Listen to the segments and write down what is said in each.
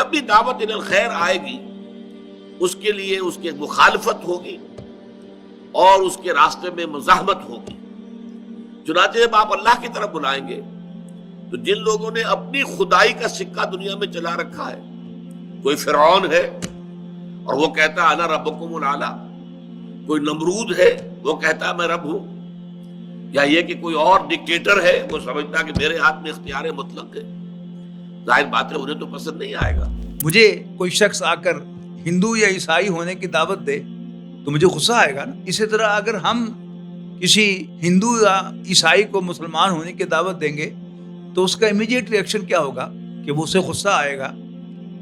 جب بھی دعوت الی الخیر آئے گی اس کے لیے اس کی مخالفت ہوگی اور اس کے راستے میں مزاحمت ہوگی۔ چنانچہ جب آپ اللہ کی طرف بلائیں گے تو جن لوگوں نے اپنی خدائی کا سکہ دنیا میں چلا رکھا ہے، کوئی فرعون ہے اور وہ کہتا ہے انا ربکم الاعلی، کوئی نمرود ہے وہ کہتا ہے میں رب ہوں، یا یہ کہ کوئی اور ڈکٹیٹر ہے وہ سمجھتا ہے کہ میرے ہاتھ میں اختیار مطلق ہے، ظاہر بات ہے انہیں تو پسند نہیں آئے گا۔ مجھے کوئی شخص آ کر ہندو یا عیسائی ہونے کی دعوت دے تو مجھے غصہ آئے گا نا۔ اسی طرح اگر ہم کسی ہندو یا عیسائی کو مسلمان ہونے کی دعوت دیں گے تو اس کا امیڈیٹ ریئیکشن کیا ہوگا کہ وہ اسے غصہ آئے گا،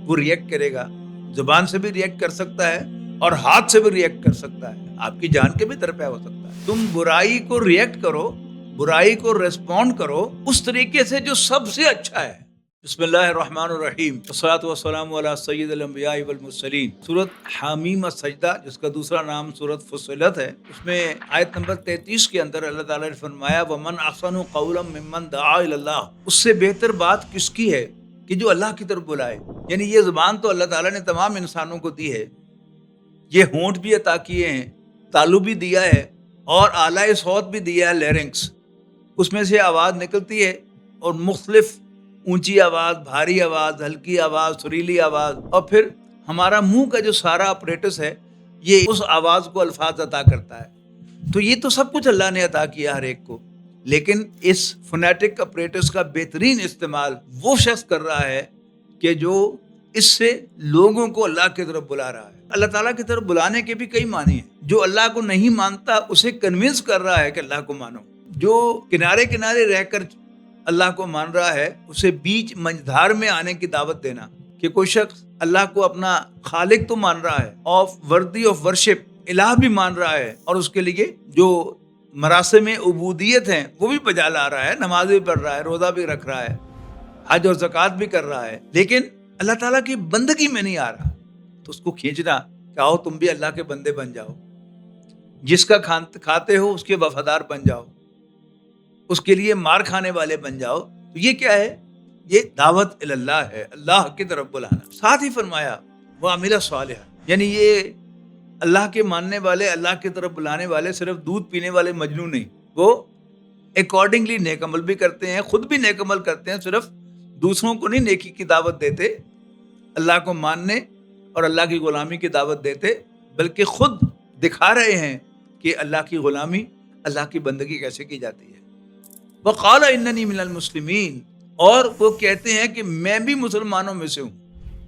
وہ ریئیکٹ کرے گا، زبان سے بھی ریئیکٹ کر سکتا ہے اور ہاتھ سے بھی ریئیکٹ کر سکتا ہے، آپ کی جان کے بھی درپے ہو سکتا ہے۔ تم برائی کو ریئیکٹ کرو، برائی کو ریسپونڈ کرو اس طریقے سے جو سب سے اچھا ہے۔ بسم اللہ الرحمن الرحیم، والصلاۃ والسلام علی سید الانبیاء والمرسلین۔ سورۃ حامیم السجدہ، جس کا دوسرا نام سورۃ فصلت ہے، اس میں آیت نمبر 33 کے اندر اللہ تعالیٰ نے فرمایا وَمَنْ أَحْسَنُ قَوْلًا مِّمَّنْ دَعَا إِلَى اللَّهِ، اس سے بہتر بات کس کی ہے کہ جو اللہ کی طرف بلائے۔ یعنی یہ زبان تو اللہ تعالیٰ نے تمام انسانوں کو دی ہے، یہ ہونٹ بھی عطا کیے ہیں، تالو بھی دیا ہے اور اعلیٰ صوت بھی دیا ہے، لیرنگس، اس میں سے آواز نکلتی ہے اور مختلف اونچی آواز، بھاری آواز، ہلکی آواز، سریلی آواز، اور پھر ہمارا منہ کا جو سارا اپریٹس ہے یہ اس آواز کو الفاظ عطا کرتا ہے۔ تو یہ تو سب کچھ اللہ نے عطا کیا ہر ایک کو، لیکن اس فونیٹک اپریٹس کا بہترین استعمال وہ شخص کر رہا ہے کہ جو اس سے لوگوں کو اللہ کی طرف بلا رہا ہے۔ اللہ تعالیٰ کی طرف بلانے کے بھی کئی معنی ہیں۔ جو اللہ کو نہیں مانتا اسے کنونس کر رہا ہے کہ اللہ کو مانو، جو کنارے کنارے رہ کر اللہ کو مان رہا ہے اسے بیچ منجھدار میں آنے کی دعوت دینا، کہ کوئی شخص اللہ کو اپنا خالق تو مان رہا ہے، worthy of worship، الہ بھی مان رہا ہے، اور اس کے لیے جو مراسم عبودیت ہیں وہ بھی بجا لا رہا ہے، نماز بھی پڑھ رہا ہے، روزہ بھی رکھ رہا ہے، حج اور زکوٰۃ بھی کر رہا ہے، لیکن اللہ تعالیٰ کی بندگی میں نہیں آ رہا، تو اس کو کھینچنا کہ آؤ تم بھی اللہ کے بندے بن جاؤ، جس کا کھاتے ہو اس کے وفادار بن جاؤ، اس کے لیے مار کھانے والے بن جاؤ۔ تو یہ کیا ہے؟ یہ دعوت اللہ ہے، اللہ کی طرف بلانا۔ ساتھ ہی فرمایا وَعَمِلَ صَالِحًا، یعنی یہ اللہ کے ماننے والے، اللہ کی طرف بلانے والے صرف دودھ پینے والے مجنون نہیں، وہ اکارڈنگلی نیک عمل بھی کرتے ہیں، خود بھی نیک عمل کرتے ہیں، صرف دوسروں کو نہیں نیکی کی دعوت دیتے، اللہ کو ماننے اور اللہ کی غلامی کی دعوت دیتے، بلکہ خود دکھا رہے ہیں کہ اللہ کی غلامی، اللہ کی بندگی کیسے کی جاتی ہے۔ وقال اننی من المسلمین، اور وہ کہتے ہیں کہ میں بھی مسلمانوں میں سے ہوں۔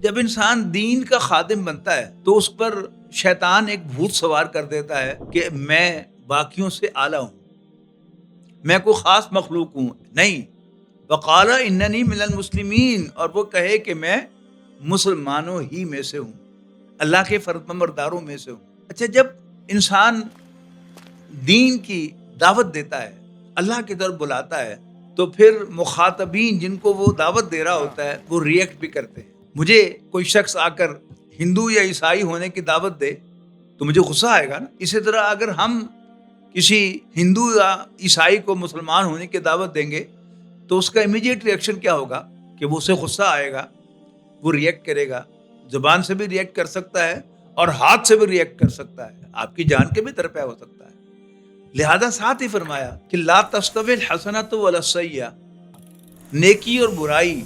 جب انسان دین کا خادم بنتا ہے تو اس پر شیطان ایک بھوت سوار کر دیتا ہے کہ میں باقیوں سے اعلیٰ ہوں، میں کوئی خاص مخلوق ہوں، نہیں۔ وقال اننی من المسلمین، اور وہ کہے کہ میں مسلمانوں ہی میں سے ہوں، اللہ کے فرمانبرداروں میں سے ہوں۔ اچھا، جب انسان دین کی دعوت دیتا ہے، اللہ کی طرف بلاتا ہے، تو پھر مخاطبین جن کو وہ دعوت دے رہا ہوتا ہے وہ ریئیکٹ بھی کرتے ہیں۔ مجھے کوئی شخص آ کر ہندو یا عیسائی ہونے کی دعوت دے تو مجھے غصہ آئے گا نا۔ اسی طرح اگر ہم کسی ہندو یا عیسائی کو مسلمان ہونے کی دعوت دیں گے تو اس کا امیڈیٹ ریئیکشن کیا ہوگا کہ وہ اسے غصہ آئے گا، وہ ریئیکٹ کرے گا، زبان سے بھی ریئیکٹ کر سکتا ہے اور ہاتھ سے بھی ریئیکٹ کر سکتا ہے، آپ کی جان کے بھی درپے ہو سکتا ہے۔ لہذا ساتھ ہی فرمایا کہ لا تستوی الحسنۃ ولا السیئۃ، نیکی اور برائی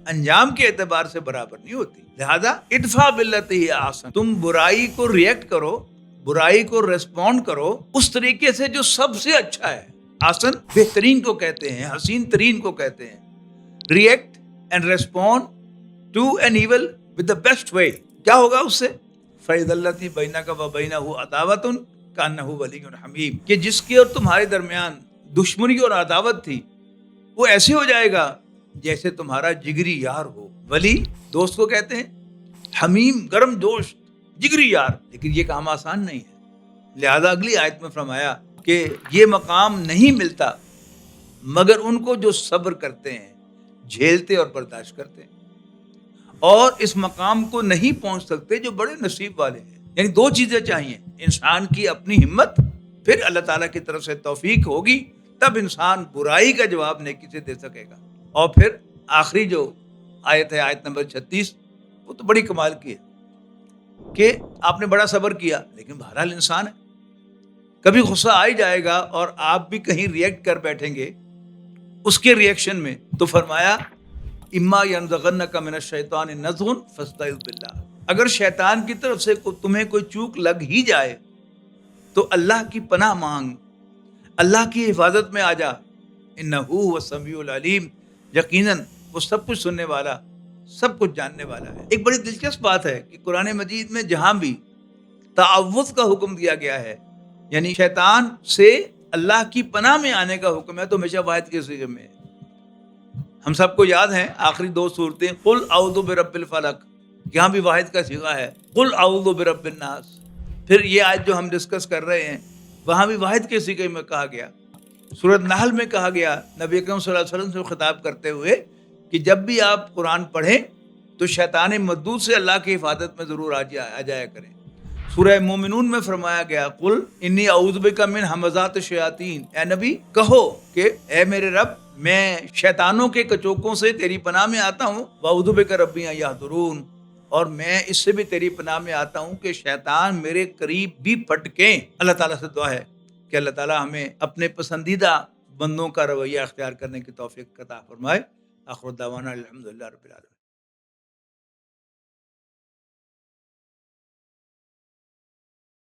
انجام کے اعتبار سے برابر نہیں ہوتی، لہذا ادفع باللتی ہی احسن، تم برائی کو ریئیکٹ کرو، برائی کو ریسپونڈ کرو اس طریقے سے جو سب سے اچھا ہے۔ احسن بہترین کو کہتے ہیں، حسین ترین کو کہتے ہیں۔ React and respond to an evil with the best way, کیا ہوگا اس سے؟ فَإِذَا الَّذِي بَيْنَكَ وَبَيْنَهُ عَدَاوَةٌ كَأَنَّهُ وَلِيٌّ حَمِيمٌ، کہ جس کے اور تمہارے درمیان دشمنی اور عداوت تھی وہ ایسے ہو جائے گا جیسے تمہارا جگری یار ہو۔ ولی دوست کو کہتے ہیں، حمیم گرم دوست، جگری یار، لیکن یہ کام آسان نہیں ہے۔ لہذا اگلی آیت میں فرمایا کہ یہ مقام نہیں ملتا مگر ان کو جو صبر کرتے ہیں، جھیلتے اور برداشت کرتے ہیں، اور اس مقام کو نہیں پہنچ سکتے جو بڑے نصیب والے ہیں۔ یعنی دو چیزیں چاہیے، انسان کی اپنی ہمت، پھر اللہ تعالیٰ کی طرف سے توفیق ہوگی، تب انسان برائی کا جواب نیکی سے دے سکے گا۔ اور پھر آخری جو آیت ہے، آیت نمبر 36، وہ تو بڑی کمال کی ہے کہ آپ نے بڑا صبر کیا، لیکن بہرحال انسان ہے، کبھی غصہ آ ہی جائے گا اور آپ بھی کہیں ریئیکٹ کر بیٹھیں گے اس کے ریئیکشن میں. تو فرمایا اما ینزغنک من الشیطان نزغ فاستعذ باللہ، اگر شیطان کی طرف سے تمہیں کوئی چوک لگ ہی جائے تو اللہ کی پناہ مانگ، اللہ کی حفاظت میں آ جا. انہ هو السمیع العلیم، یقیناً وہ سب کچھ سننے والا، سب کچھ جاننے والا ہے. ایک بڑی دلچسپ بات ہے کہ قرآن مجید میں جہاں بھی تعوذ کا حکم دیا گیا ہے، یعنی شیطان سے اللہ کی پناہ میں آنے کا حکم ہے، تو ہمیشہ واحد کے صیغے میں ہے. ہم سب کو یاد ہیں آخری 2 صورتیں، قل اعوذ برب الفلق، یہاں بھی واحد کا صیغہ ہے، قل اعوذ برب الناس. پھر یہ آیت جو ہم ڈسکس کر رہے ہیں وہاں بھی واحد کے صیغے میں کہا گیا. سورۃ نحل میں کہا گیا نبی اکرم صلی اللہ علیہ وسلم سے خطاب کرتے ہوئے کہ جب بھی آپ قرآن پڑھیں تو شیطان مردود سے اللہ کی حفاظت میں ضرور آ جایا کریں. سورہ مومنون میں فرمایا گیا قل انی اعوذ بک من ہمزات الشیاطین، اے نبی کہو کہ اے میرے رب میں شیطانوں کے کچوکوں سے تیری پناہ میں آتا ہوں، واعوذ بک ربی ان یحضرون، اور میں اس سے بھی تیری پناہ میں آتا ہوں کہ شیطان میرے قریب بھی پھٹکیں. اللہ تعالیٰ سے دعا ہے کہ اللہ تعالیٰ ہمیں اپنے پسندیدہ بندوں کا رویہ اختیار کرنے کی توفیق عطا فرمائے. آخر دعوانا الحمدللہ رب العالمین.